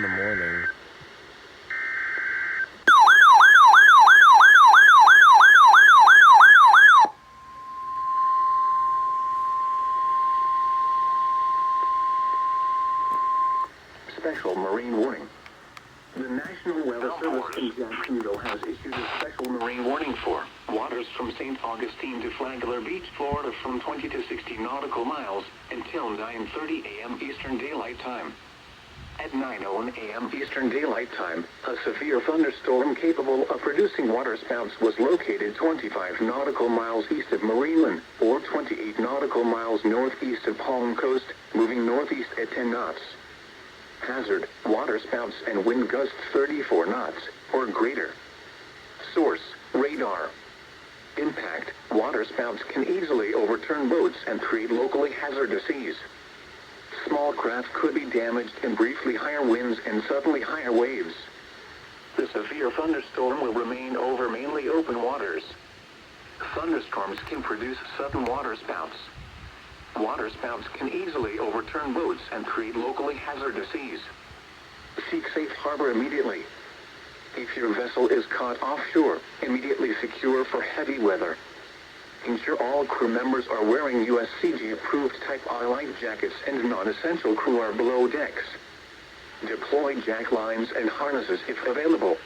in the morning. Special marine warning. The National Weather Service in Jacksonville has issued a special marine warning for waters from St. Augustine to Flagler Beach, Florida from 20 to 60 nautical miles until 9:30 a.m. Eastern Daylight Time. At 9:01 a.m. Eastern Daylight Time, a severe thunderstorm capable of producing waterspouts was located 25 nautical miles east of Marineland, or 28 nautical miles northeast of Palm Coast, moving northeast at 10 knots. Hazard, waterspouts and wind gusts 34 knots, or greater. Source, radar. Impact, waterspouts can easily overturn boats and create locally hazardous seas. Small craft could be damaged in briefly higher winds and suddenly higher waves. The severe thunderstorm will remain over mainly open waters. Thunderstorms can produce sudden waterspouts. Waterspouts can easily overturn boats and create locally hazardous seas. Seek safe harbor immediately. If your vessel is caught offshore, immediately secure for heavy weather. Ensure all crew members are wearing USCG-approved Type I life jackets and non-essential crew are below decks. Deploy jack lines and harnesses if available.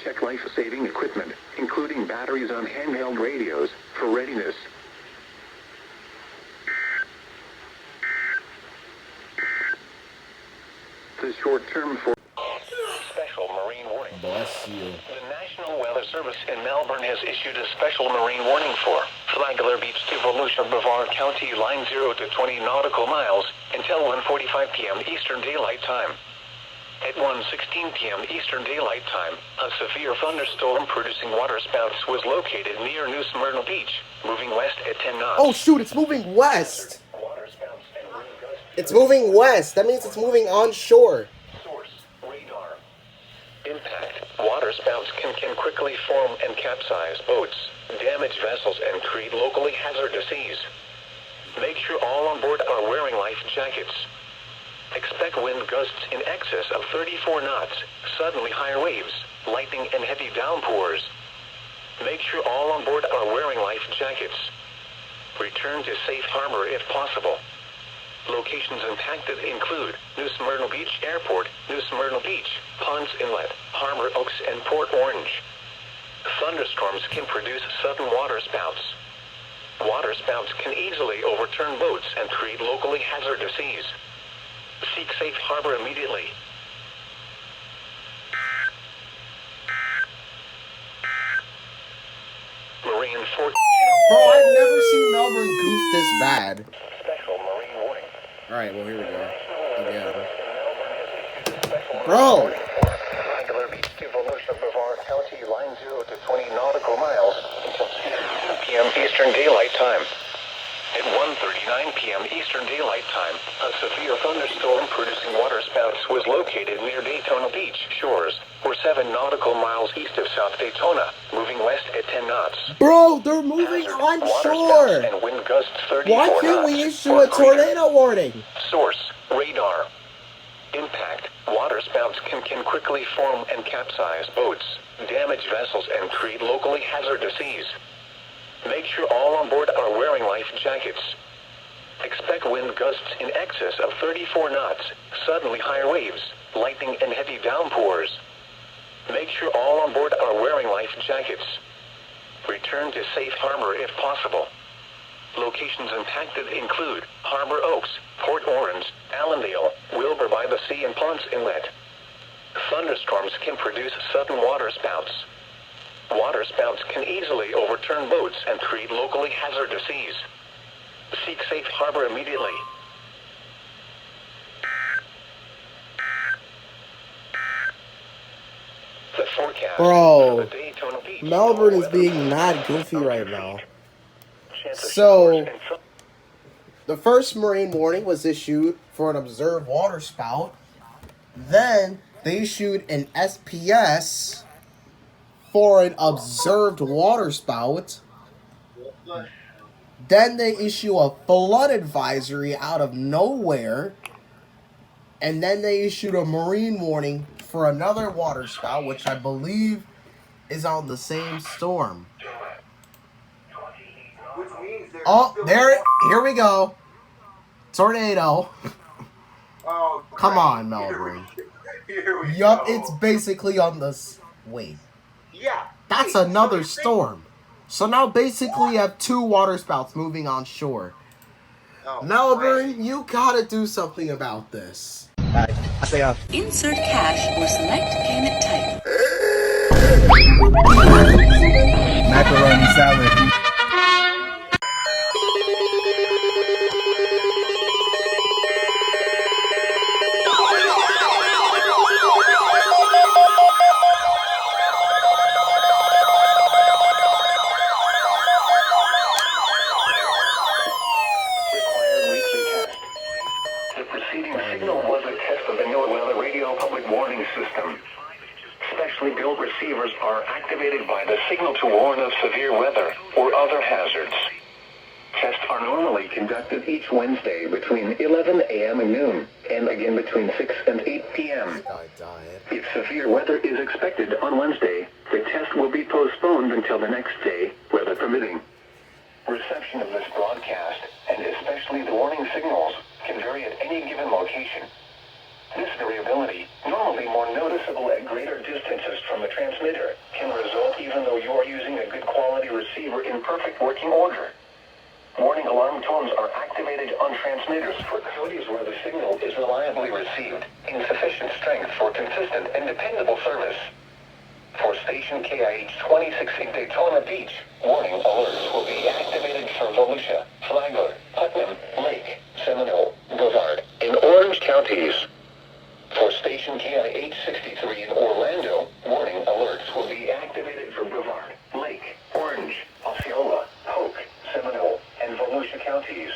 Check life-saving equipment, including batteries on handheld radios, for readiness. The short-term for special marine warning. Bless you. The National Weather Service in Melbourne has issued a special marine warning for Flagler Beach to Volusia, Brevard County, line 0 to 20 nautical miles until 1:45 p.m. Eastern Daylight Time. At 1:16 p.m. Eastern Daylight Time, a severe thunderstorm producing waterspouts was located near New Smyrna Beach, moving west at 10 knots. Oh shoot, it's moving west. Waterspouts and wind gusts. It's moving west. That means it's moving onshore. Source, radar. Impact, waterspouts can quickly form and capsize boats, damage vessels, and create locally hazardous seas. Make sure all on board are wearing life jackets. Expect wind gusts in excess of 34 knots, suddenly higher waves, lightning, and heavy downpours. Make sure all on board are wearing life jackets. Return to safe harbor if possible. Locations impacted include New Smyrna Beach Airport, New Smyrna Beach, Ponds Inlet, Harbor Oaks, and Port Orange. Thunderstorms can produce sudden waterspouts. Waterspouts can easily overturn boats and create locally hazardous seas. Seek safe harbor immediately. Marine Fort. Bro, I've never seen Melbourne goof this bad. Special marine warning. Alright, well here we go. Again. Bro! Flagler Beach to Volusia, Brevard County, line 0 to 20 nautical miles until 2 p.m. Eastern Daylight Time. At 1:39 p.m. Eastern Daylight Time, a severe thunderstorm producing waterspouts was located near Daytona Beach shores, or 7 nautical miles east of South Daytona, moving west at 10 knots. Bro, they're moving Hazard, onshore! waterspouts and wind gusts 34 Why knots. can't we issue or a greater. tornado warning? Source, radar. Impact, waterspouts can quickly form and capsize boats, damage vessels, and create locally hazardous seas. Make sure all on board are wearing life jackets. Expect wind gusts in excess of 34 knots, suddenly higher waves, lightning, and heavy downpours. Make sure all on board are wearing life jackets. Return to safe harbor if possible. Locations impacted include Harbor Oaks, Port Orange, Allendale, Wilbur by the Sea, and Ponds Inlet. Thunderstorms can produce sudden waterspouts. Waterspouts can easily overturn boats and create locally hazardous seas. Seek safe harbor immediately. The forecast Bro, for the Daytona Beach. Melbourne is being mad goofy right now. Chance of So- showers and The first marine warning was issued for an observed waterspout. Then they issued an SPS for an observed waterspout. Then they issue a flood advisory out of nowhere. And then they issued a marine warning for another water spout, which I believe is on the same storm. Oh, here we go. Tornado. Oh, come on, Melbourne. Yup, it's basically on the... Wait. Yeah. That's another storm. So now basically you have 2 water spouts moving on shore. Oh, Melbourne, you gotta do something about this. Insert cash or select payment type. Macaroni salad. Required weekly test. The preceding signal was a test of the NOAA radio public warning system. Specially built receivers are activated by the signal to warn of severe weather or other hazards. Tests are normally conducted each Wednesday between 11 a.m. and noon, and again between 6 and 8 p.m. If severe weather is expected on Wednesday, the test will be postponed until the next day, weather permitting. Reception of this broadcast, and especially the warning signals, can vary at any given location. This variability, normally more noticeable at greater distances from the transmitter, can result even though you are using a good quality receiver in perfect working order. Warning alarm tones are activated on transmitters for counties where the signal is reliably received, in sufficient strength for consistent and dependable service. For station KIH 26 in Daytona Beach, warning alerts will be activated for Volusia, Flagler, Putnam, Lake, Seminole, Brevard, and Orange counties. For station KIH 63 in Orlando, warning alerts will be activated for Brevard, Lake, Orange, Osceola, Polk, Seminole, and Volusia counties.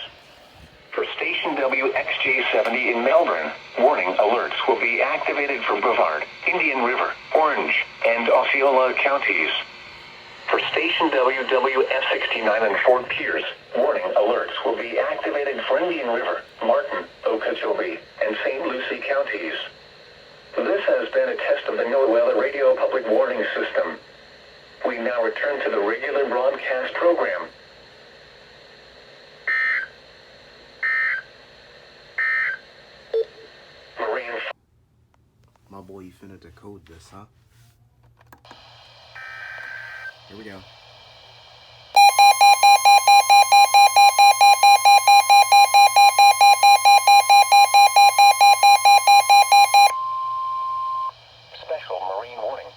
For station WXJ70 in Melbourne, warning alerts will be activated for Brevard, Indian River, Orange, and Osceola counties. For station WWF69 in Fort Pierce, warning alerts will be activated for Indian River, Martin, Okeechobee, and St. Lucie counties. This has been a test of the NOAA radio public warning system. We now return to the regular broadcast program. Marine. My boy, you finna decode this, huh? Here we go. Special marine warning.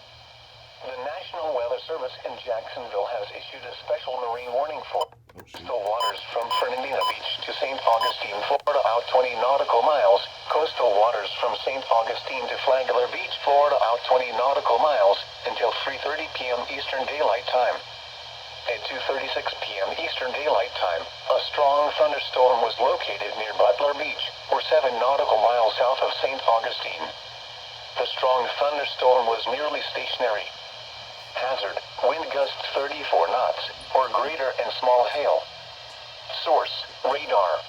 The National Weather Service in Jacksonville has issued a special marine warning for coastal waters from Fernandina Beach to St. Augustine, Florida, out 20 nautical miles. Coastal waters from St. Augustine to Flagler Beach, Florida, out 20 nautical miles until 3:30 p.m. Eastern Daylight Time. At 2:36 p.m. Eastern Daylight Time, a strong thunderstorm was located near Butler Beach, or 7 nautical miles south of St. Augustine. The strong thunderstorm was nearly stationary. Hazard, wind gusts 34 knots, or greater, and small hail. Source, radar.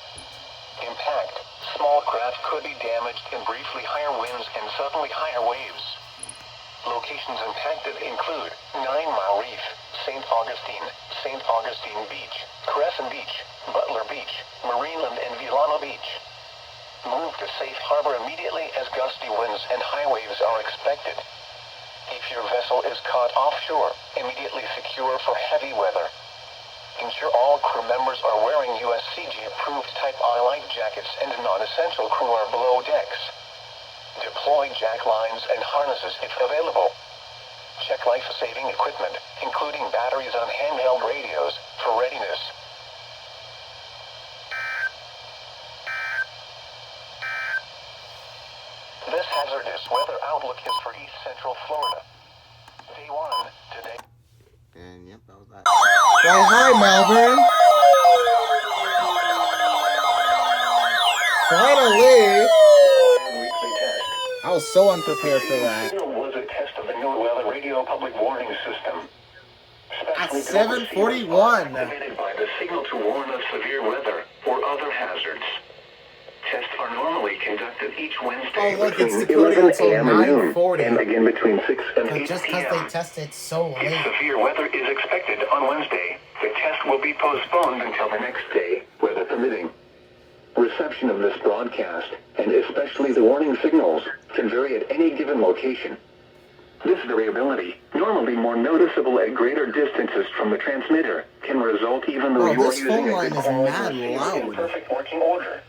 Impact, small craft could be damaged in briefly higher winds and suddenly higher waves. Locations impacted include 9 Mile Reef, St. Augustine Beach, Crescent Beach, Butler Beach, Marineland, and Villano Beach. Move to safe harbor immediately as gusty winds and high waves are expected. If your vessel is caught offshore, immediately secure for heavy weather. Ensure all crew members are wearing USCG-approved Type I life jackets and non-essential crew are below decks. Deploy jack lines and harnesses if available. Check life-saving equipment, including batteries on handheld radios, for readiness. This hazardous weather outlook is for East Central Florida. Day 1, today. And yep, that was that. Well, hi, Melbourne. Finally! Weekly test. I was so unprepared for that. Signal was a test of the NOAA radio public warning system. At Specially built 7:41. receivers are activated by the signal to warn of severe weather or other hazards. Tests are normally conducted each Wednesday Oh, look, it's between decoding 11 until a.m. and noon, 9:40. and again between 6 and 8 Just because p.m. they tested so If late. severe weather is expected on Wednesday, the test will be postponed until the next day, weather permitting. Reception of this broadcast, and especially the warning signals, can vary at any given location. This variability, normally more noticeable at greater distances from the transmitter, can result even though Bro, you are this using phone a line good is quality mad receiver in loud. perfect working order.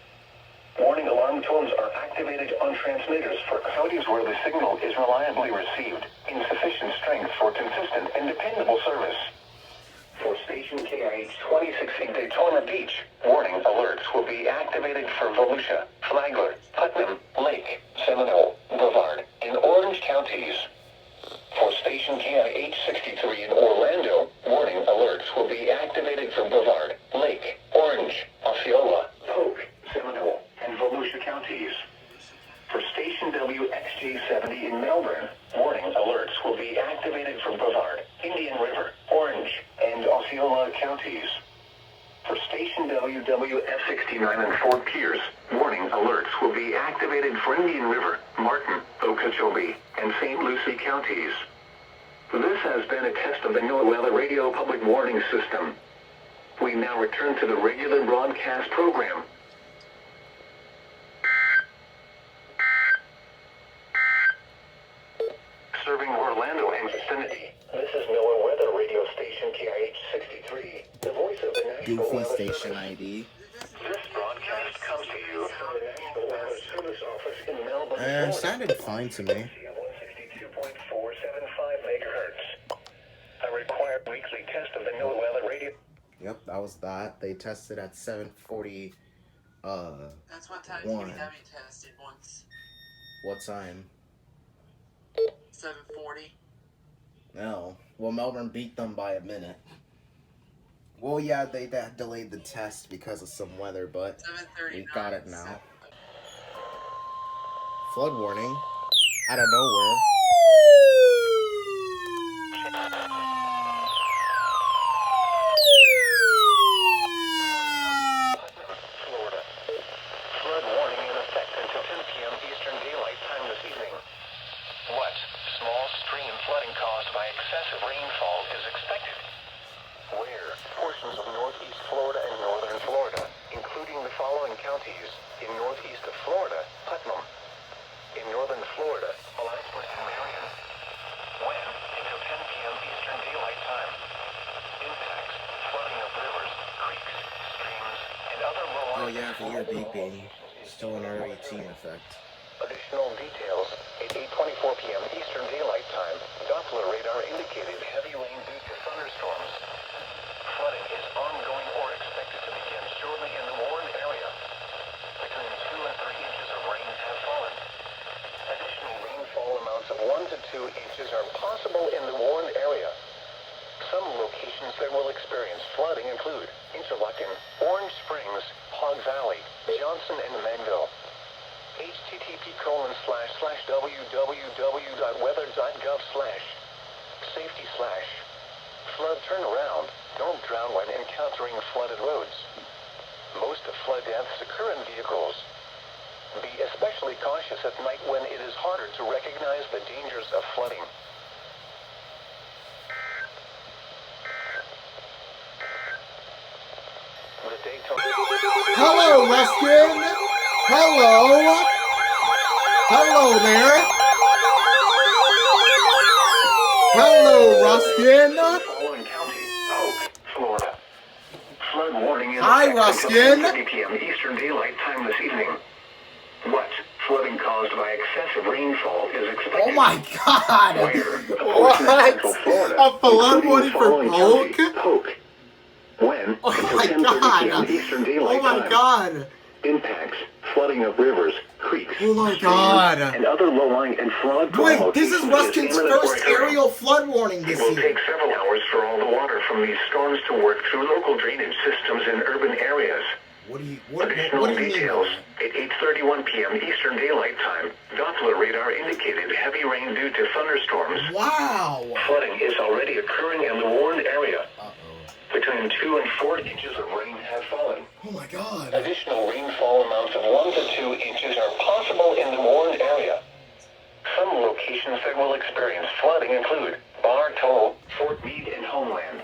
Warning alarm tones are activated on transmitters for counties where the signal is reliably received in sufficient strength for consistent and dependable service. For station KIH 26 in Daytona Beach, warning alerts will be activated for Volusia, Flagler, Putnam, Lake, Seminole, Brevard, and Orange counties. For station KIH 63 in Orlando, warning alerts will be activated for Brevard, Lake, Orange, Osceola, Polk, Seminole, and Volusia counties. For station WXJ70 in Melbourne, warning alerts will be activated for Brevard, Indian River, Orange, and Osceola counties. For station WWF69 in Fort Pierce, warning alerts will be activated for Indian River, Martin, Okeechobee, and St. Lucie counties. This has been a test of the NOAA Weather Radio Public Warning System. We now return to the regular broadcast program. Serving Orlando and vicinity. This is NOAA Weather Radio Station KIH 63, the voice of the National Goofy Weather station Service. ID. This broadcast comes to you from the National Weather Service office in Melbourne, It Florida. sounded fine to me. 162.475 megahertz. A required weekly test of the NOAA Weather Radio. Yep, that was that. They tested at 7:40. That's what time One. TBW tested once. What time? 7:40. No. Well, Melbourne beat them by a minute. Well, yeah, they delayed the test because of some weather, but 7:39. we got it now. Flood warning out of nowhere. Florida. Flood warning in effect until 10 p.m. Eastern Daylight Time this evening. What small stream flooding caused by excessive rainfall is expected? Where portions of northeast Florida and northern Florida, including the following counties: in northeast of Florida, Putnam; in northern Florida, Alaspis and Marion. When until 10 p.m. Eastern Daylight Time. Impacts: flooding of rivers, creeks, streams, and other low-lying. Oh yeah, I can hear beeping. Still an R18 effect. Additional details: at 8:24 p.m. Eastern Daylight Time, Doppler radar indicated heavy rain due to thunderstorms. Flooding is ongoing or expected to begin shortly in the Warren area. Between 2 and 3 inches of rain have fallen. Additional rainfall amounts of 1 to 2 inches are possible in the Warren area. Some locations that will experience flooding include Interlaken, Orange Springs, Hog Valley, Johnson, and Manville. http://www.weather.gov/safety/flood turnaround. Don't drown when encountering flooded roads. Most of flood deaths occur in vehicles. Be especially cautious at night when it is harder to recognize the dangers of flooding. The Daytona. Hello, Ruskin! Hello! Hello there! Hello, Ruskin! Following county, Polk, Florida. Flood warning in Hi, effect Ruskin. until 10:30 p.m. Eastern Daylight Time this evening. What flooding caused by excessive rainfall is expected? Oh my god! Where? A portion of Central Florida, A flood including warning the for following Polk? counties: Polk. When? Oh Until my 10:30 p.m. god! Eastern Daylight Oh my Time. god! Impacts: flooding of rivers, creeks, Oh my streams, god! and other low-lying and flood. Wait, this is Ruskin's first aerial flood warning It this will year. take several hours for all the water from these storms to work through local drainage systems in urban areas. What Additional do you mean? details: at 8:31 p.m. Eastern Daylight Time, Doppler radar indicated heavy rain due to thunderstorms. Wow! Flooding is already occurring in the Warren area. Uh-oh. Between 2 and 4 inches of rain have fallen. Oh my god. Additional rainfall amounts of 1 to 2 inches are possible in the warned area. Some locations that will experience flooding include Bartow, Fort Meade, and Homeland.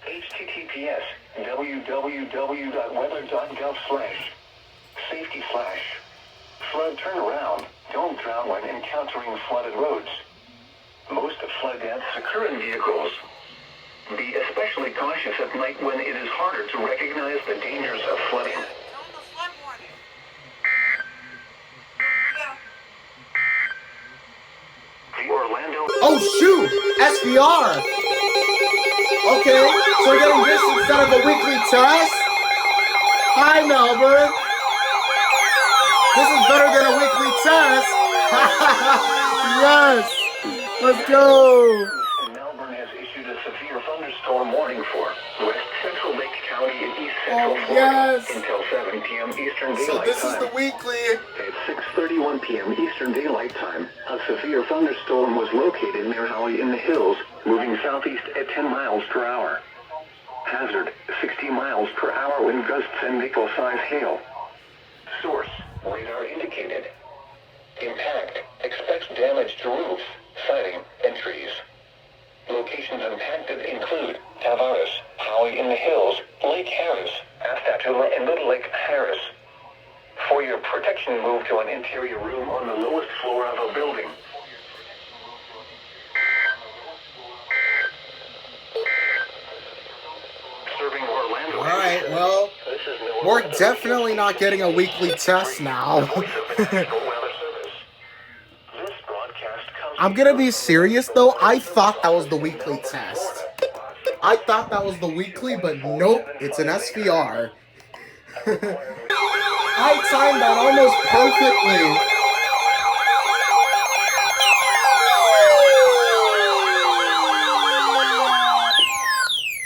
https://www.weather.gov/safety/flood turnaround. Don't drown when encountering flooded roads. Most flood deaths occur in vehicles. Be especially cautious at night when it is harder to recognize the dangers of flooding. Tell them the flood warning. Yeah. The Orlando... Oh shoot! SVR! Okay, so we're getting this instead of a weekly test? Hi Melbourne! This is better than a weekly test! Yes! Let's go! Melbourne has issued a severe thunderstorm warning for West Central Lake County and East Central Oh, Florida yes. until 7 p.m. Eastern So Daylight this is Time. the weekly. At 6:31 p.m. Eastern Daylight Time, a severe thunderstorm was located near Howie in the hills, moving southeast at 10 miles per hour. Hazard, 60 miles per hour wind gusts and nickel-size hail. Source, radar indicated. Impact, expects damage to roofs, siding, and trees. Locations impacted include Tavares, Howie in the Hills, Lake Harris, Astatula, and Little Lake Harris. For your protection, move to an interior room on the lowest floor of a building. Serving Orlando. Alright, well, This is no we're Orlando. definitely not getting a weekly test now. Voice of the National Weather Service. This broadcast comes I'm gonna be serious though, I thought that was the weekly test. I thought that was the weekly, but nope, it's an SVR. I timed that almost perfectly.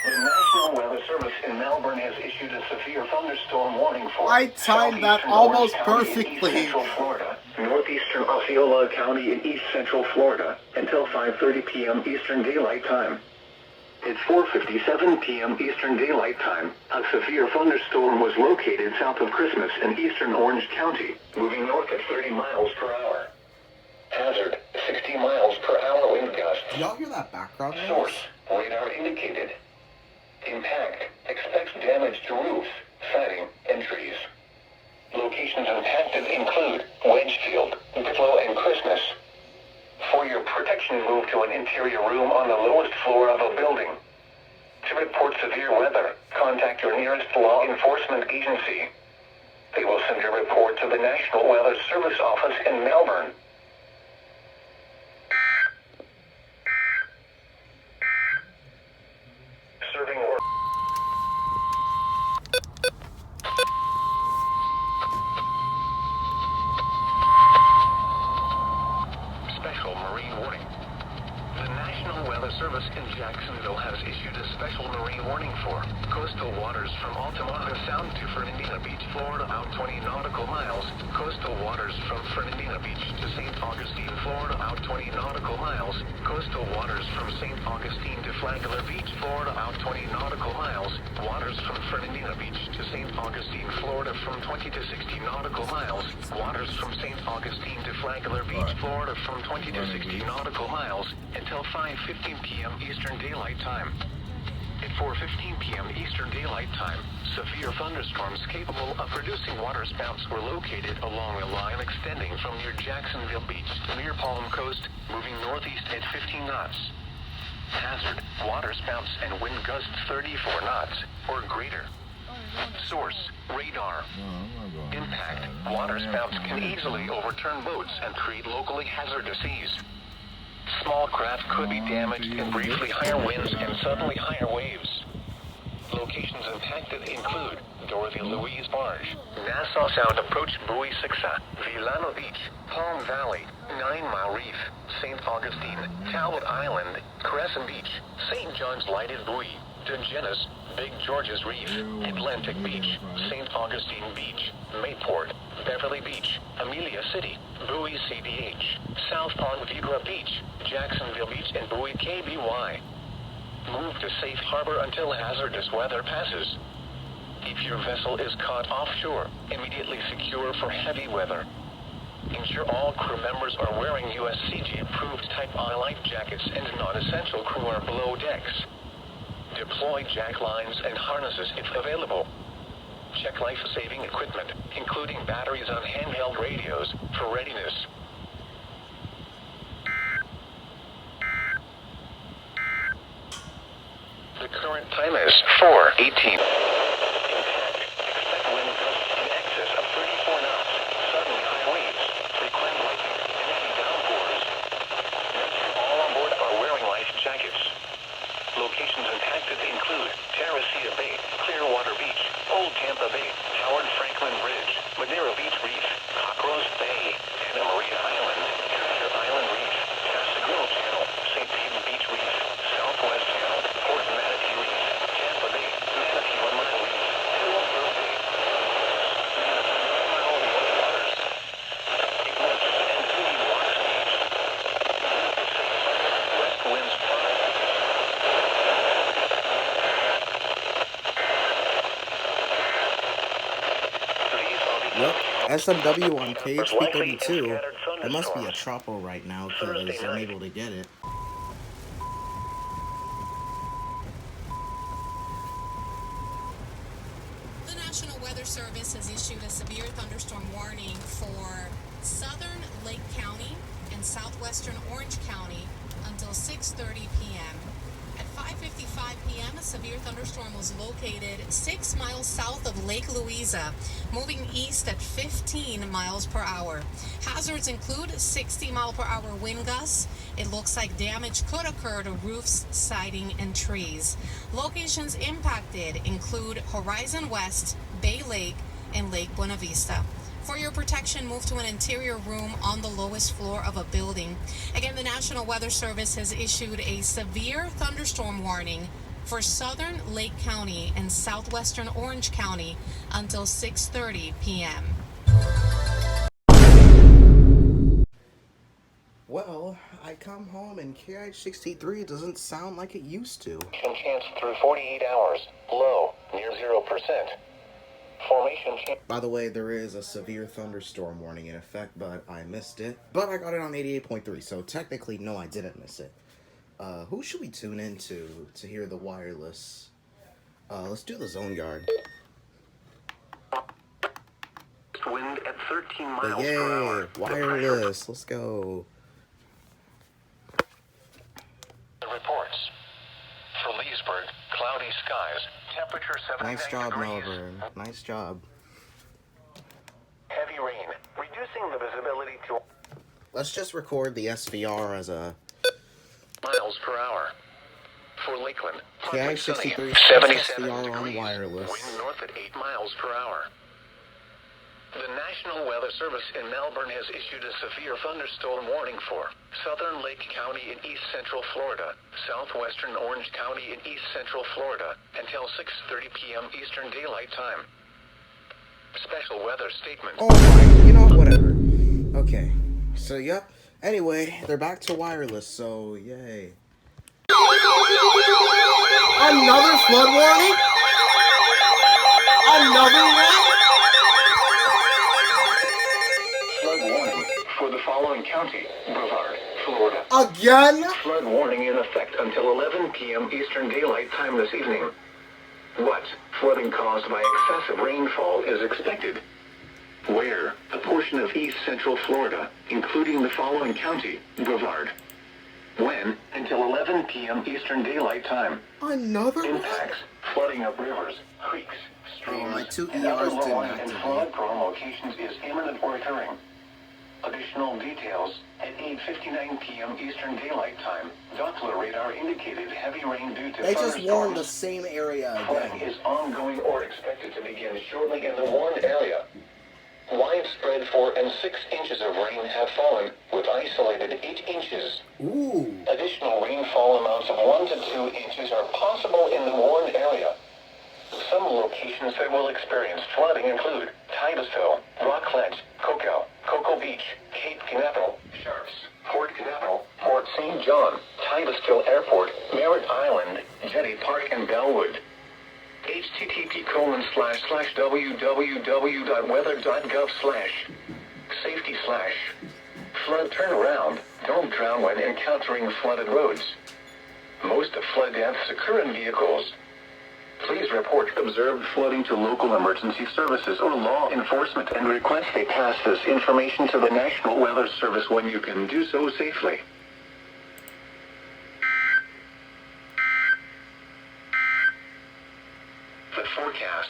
The National Weather Service in Melbourne has issued a severe thunderstorm warning for I timed that southeastern almost Orange County and perfectly. East Central Florida, northeastern Osceola County in East Central Florida until 5:30 p.m. Eastern Daylight Time. At 4:57 p.m. Eastern Daylight Time, a severe thunderstorm was located south of Christmas in eastern Orange County, moving north at 30 miles per hour. Hazard, 60 miles per hour wind gusts. Do y'all hear that background noise? Source, radar indicated. Impact, expects damage to roofs, siding, and trees. Locations impacted include Wedgefield, Diplo, and Christmas. For your protection, move to an interior room on the lowest floor of a building. To report severe weather, contact your nearest law enforcement agency. They will send your report to the National Weather Service office in Melbourne. Serving or special marine warning. The National Weather Service in Jacksonville has issued a special marine warning for coastal waters from Altamaha Sound to Fernandina Beach, Florida, out 20 nautical miles. Coastal waters from Fernandina Beach to St. Augustine, Florida, out 20 nautical miles. Coastal waters from St. Augustine to Flagler Beach, Florida, out 20 nautical miles. Waters from Fernandina Beach to St. Augustine, Florida, from 20 to 60 nautical miles. Waters from St. Augustine to Flagler Beach, Florida, from 20 to 60 nautical miles until 5:15 p.m. Eastern Daylight Time. At 4:15 p.m. Eastern Daylight Time, severe thunderstorms capable of producing waterspouts were located along a line extending from near Jacksonville Beach to near Palm Coast, moving northeast at 15 knots. Hazard, waterspouts and wind gusts 34 knots or greater. Source, radar. Impact, waterspouts can easily overturn boats and create locally hazardous seas. Small craft could be damaged in briefly higher winds and suddenly higher waves. Locations impacted include Dorothy Louise Barge, Nassau Sound Approach Buoy 6A, Villano Beach, Palm Valley, 9 Mile Reef, St. Augustine, Talbot Island, Crescent Beach, St. John's Lighted Buoy, Dungeness, Big George's Reef, Atlantic Beach, St. Augustine Beach, Mayport, Beverly Beach, Amelia City, Buoy CDH, South Palm Vigra Beach, Jacksonville Beach, and Buoy KBY. Move to safe harbor until hazardous weather passes. If your vessel is caught offshore, immediately secure for heavy weather. Ensure all crew members are wearing USCG approved type I life jackets and non-essential crew are below decks. Deploy jack lines and harnesses if available. Check life-saving equipment, including batteries on handheld radios, for readiness. The current time is 4:18. Expect wind gusts in excess of 34 knots, suddenly high waves, frequent lightning, and heavy downpours. Make sure all on board are wearing life jackets. Locations impacted include Teresita Bay, Clearwater Beach, Old Tampa Bay, Howard Franklin Bridge, Madeira Beach Reef, Cockroach Bay, Santa Maria Island, Treasure Island Reef, Casagrill Channel, St. Pete Beach Reef, Southwest Channel, Port Manatee Reef, Tampa Bay, Manatee Mile Reef, Hillsborough Bay. Waters. Ignis and 2D water stage. West winds 5. Yep, SMW on KHP32. It must be a tropo right now because I'm able to get it. The National Weather Service has issued a severe thunderstorm warning for southern Lake County and southwestern Orange County until 6:30 p.m. At 5:55 p.m., a severe thunderstorm was located 6 miles south of Lake Louisa, moving east at 15 miles per hour. Hazards include 60-mile-per-hour wind gusts. It looks like damage could occur to roofs, siding, and trees. Locations impacted include Horizon West, Bay Lake, and Lake Buena Vista. For your protection, move to an interior room on the lowest floor of a building. Again, the National Weather Service has issued a severe thunderstorm warning for southern Lake County and southwestern Orange County until 6:30 p.m. Well, I come home and KH63 doesn't sound like it used to. Chance through 48 hours. Low, near 0%. Formation change. By the way, there is a severe thunderstorm warning in effect, but I missed it. But I got it on 88.3, so technically, no, I didn't miss it. Who should we tune into to hear the wireless? Let's do the Zone Guard. Wind at 13 miles But per hour. yay, wireless, let's go. The reports. For Leesburg, cloudy skies. Temperature 79 Nice job, degrees. Melbourne. Nice job. Heavy rain, reducing the visibility to Let's just record the SVR as a miles per hour. For Lakeland, partly sunny, KH63 77 SVR on degrees. wireless. Wind north at 8 miles per hour. The National Weather Service in Melbourne has issued a severe thunderstorm warning for southern Lake County in east central Florida, southwestern Orange County in east central Florida, until 6:30 p.m. Eastern Daylight Time. Special weather statement. Oh my, you know, whatever. Okay, so yep. Anyway, they're back to wireless, so yay. Another flood warning? Another one? Flood warning for the following county: Brevard, Florida. Again? Flood warning in effect until 11 p.m. Eastern Daylight Time this evening. What? Flooding caused by excessive rainfall is expected. Where? A portion of east central Florida, including the following county: Brevard. When? Until 11 p.m. Eastern Daylight Time. Another one? Impacts: flooding of rivers, creeks, streams, my two and other ERs didn't low and activate. flood-prone locations is imminent or occurring. Additional details: at 8:59 p.m. Eastern Daylight Time, Doppler radar indicated heavy rain due to They just warned the thunderstorms. same area Flooding again. is ongoing or expected to begin shortly in the warned area. Widespread 4 and 6 inches of rain have fallen, with isolated 8 inches. Ooh. Additional rainfall amounts of 1 to 2 inches are possible in the warned area. Some locations that will experience flooding include Titusville, Rockledge, Cocoa Beach, Cape Canaveral, Sharps, Port Canaveral, Port St. John, Titusville Airport, Merritt Island, Jetty Park, and Bellwood. http://www.weather.gov/safety/flood turnaround. Don't drown when encountering flooded roads. Most flood deaths occur in vehicles. Please report observed flooding to local emergency services or law enforcement and request they pass this information to the National Weather Service when you can do so safely. The forecast.